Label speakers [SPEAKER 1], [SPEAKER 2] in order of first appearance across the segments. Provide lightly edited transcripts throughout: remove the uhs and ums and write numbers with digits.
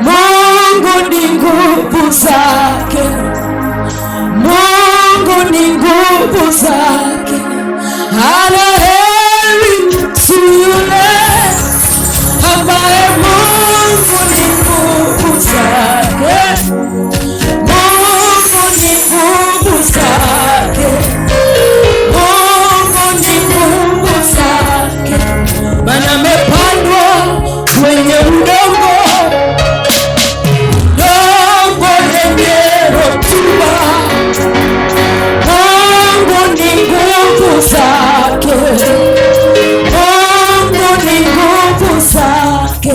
[SPEAKER 1] Mungu ni nguvu zake, Mungu ni nguvu zake. Heri mtu yule ambaye Mungu ni nguvu zake, Mungu ni nguvu zake, Mungu ni nguvu zake. Maana amepandwa kwenye udongo lenye rutuba. Mungu ni nguvu zake, Mungu ni nguvu zake.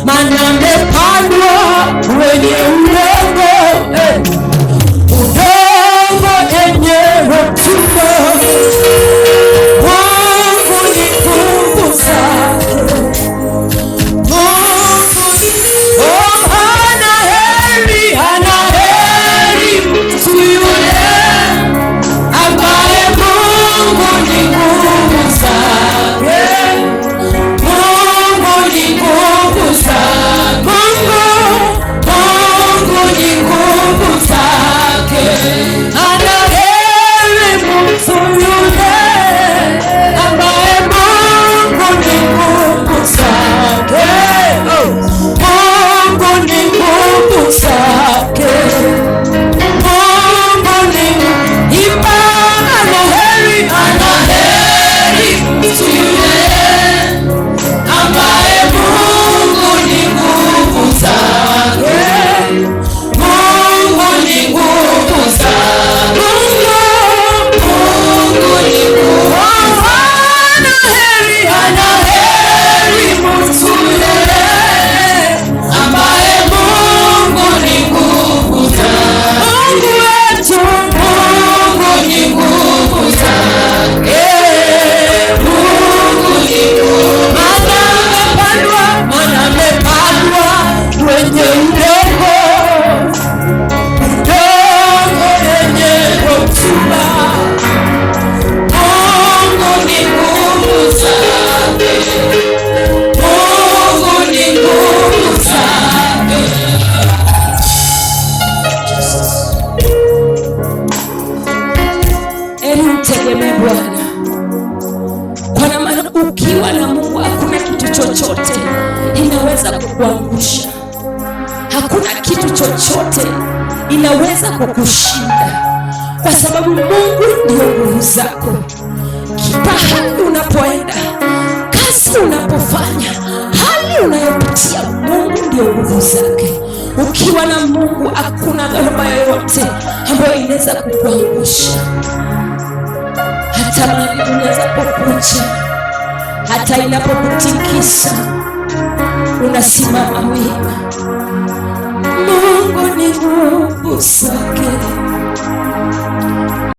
[SPEAKER 1] Maana amepandwa kwenye udongo lenye rutuba. Mungu ni nguvu zake. Mtegemee Bwana, kwa maana ukiwa na Mungu hakuna kitu chochote inaweza kukuangusha, hakuna kitu chochote inaweza kukushinda, kwa sababu Mungu ndio nguvu zako. Pahali unapoenda, kazi unapofanya, hali unayopitia, Mungu ndio nguvu zake. Ukiwa na Mungu hakuna dhoruba yoyote ambayo inaweza kukuangusha. Hata maadui unaweza kukuja, hata inapokutikisa unasimama wima. Mungu ni nguvu zake.